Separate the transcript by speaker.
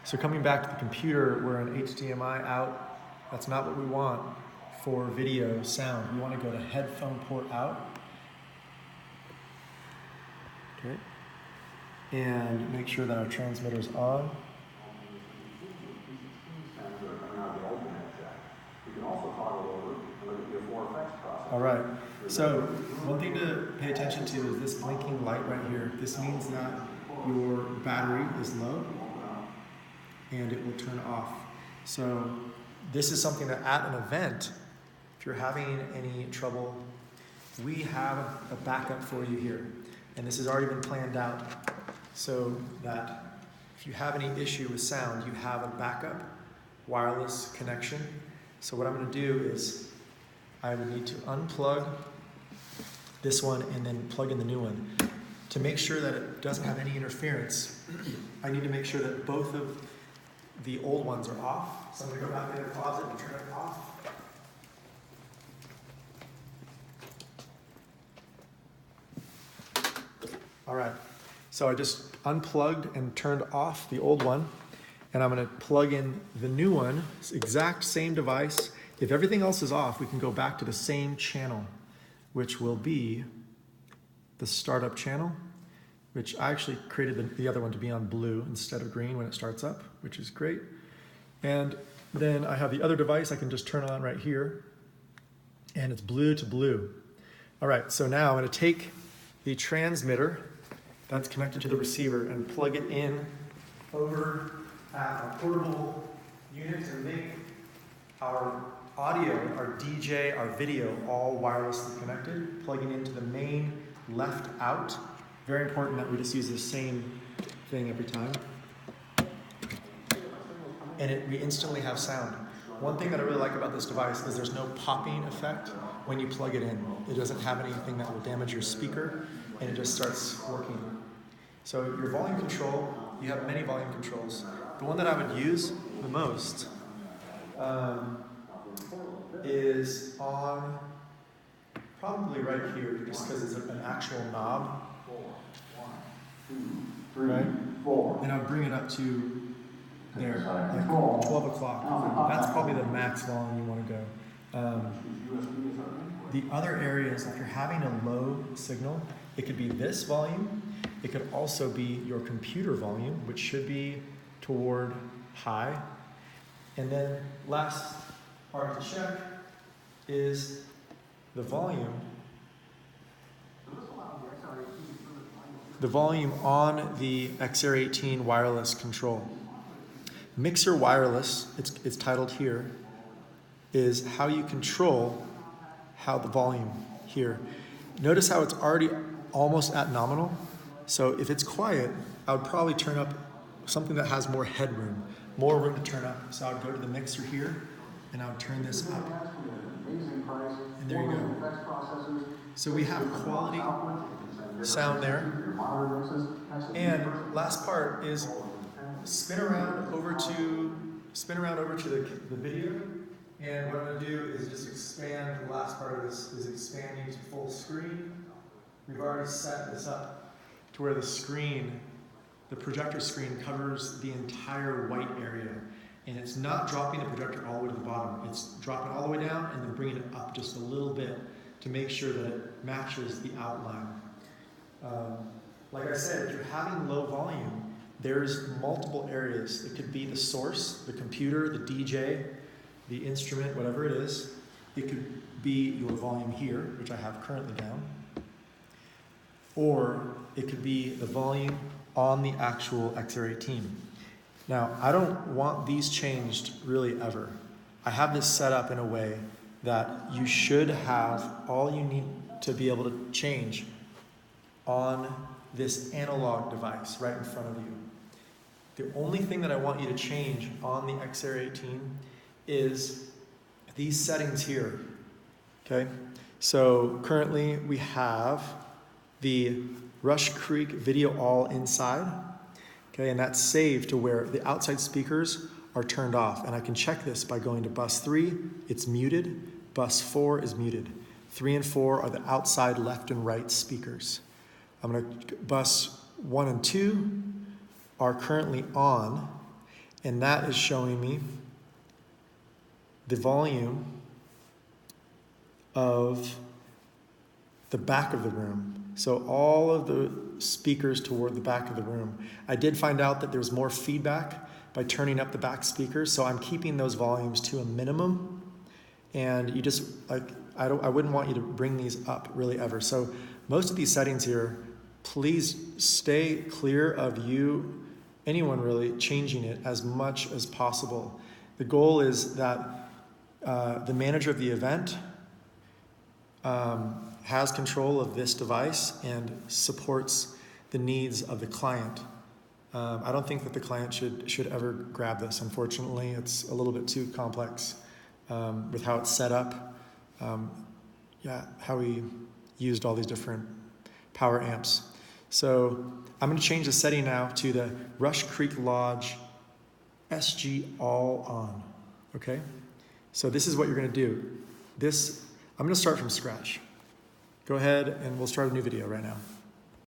Speaker 1: So coming back to the computer, we're an HDMI out. That's not what we want for video sound. We want to go to headphone port out. Okay. And make sure that our transmitter is on. All right, so one thing to pay attention to is this blinking light right here. This means that your battery is low and it will turn off. So this is something that at an event, if you're having any trouble, we have a backup for you here. And this has already been planned out so that if you have any issue with sound, you have a backup wireless connection. So what I'm going to do is I would need to unplug this one and then plug in the new one. To make sure that it doesn't have any interference, I need to make sure that both of the old ones are off. So I'm going to go back in the closet and turn it off. All right, so I just unplugged and turned off the old one, and I'm going to plug in the new one, exact same device. If everything else is off, we can go back to the same channel, which will be the startup channel, which I actually created the other one to be on blue instead of green when it starts up, which is great. And then I have the other device I can just turn on right here, and it's blue to blue. All right, so now I'm going to take the transmitter that's connected to the receiver and plug it in over at a portable unit to make our audio, our DJ, our video all wirelessly connected, plugging into the main left out. Very important that we just use the same thing every time. And we instantly have sound. One thing that I really like about this device is there's no popping effect when you plug it in. It doesn't have anything that will damage your speaker, and it just starts working. So your volume control, you have many volume controls. The one that I would use the most is on probably right here, just because it's an actual knob. Right? And I'll bring it up to there, like 12 o'clock. That's probably the max volume you want to go. The other areas, if you're having a low signal, it could be this volume. It could also be your computer volume, which should be toward high. And then last part to check is the volume. The volume on the XR18 wireless control. Mixer wireless, it's titled here, is how you control how the volume here. Notice how it's already almost at nominal. So if it's quiet, I would probably turn up something that has more headroom, more room to turn up. So I would go to the mixer here and I would turn this up. And there you go. So we have quality sound there. And last part is spin around over to the video. And what I'm going to do is just expand. The last part of this is expanding to full screen. We've already set this up to where the projector screen covers the entire white area. And it's not dropping the projector all the way to the bottom. It's dropping all the way down and then bringing it up just a little bit to make sure that it matches the outline. Like I said, if you're having low volume, there's multiple areas. It could be the source, the computer, the DJ, the instrument, whatever it is. It could be your volume here, which I have currently down. Or it could be the volume on the actual XR18. Now, I don't want these changed really ever. I have this set up in a way that you should have all you need to be able to change on this analog device right in front of you. The only thing that I want you to change on the XR18 is these settings here, okay? So currently we have the Rush Creek Video All inside, okay, and that's saved to where the outside speakers are turned off. And I can check this by going to bus 3, it's muted, bus 4 is muted. 3 and 4 are the outside left and right speakers. Bus 1 and 2 are currently on, And that is showing me the volume of the back of the room. So all of the speakers toward the back of the room. I did find out that there's more feedback by turning up the back speakers, so I'm keeping those volumes to a minimum. And you just, like, I wouldn't want you to bring these up really ever. So most of these settings here, please stay clear of anyone really, changing it as much as possible. The goal is that the manager of the event has control of this device and supports the needs of the client. I don't think that the client should ever grab this. Unfortunately, it's a little bit too complex with how it's set up. How we used all these different power amps. So I'm going to change the setting now to the Rush Creek Lodge SG all on. Okay? So this is what you're going to do. I'm going to start from scratch. Go ahead and we'll start a new video right now.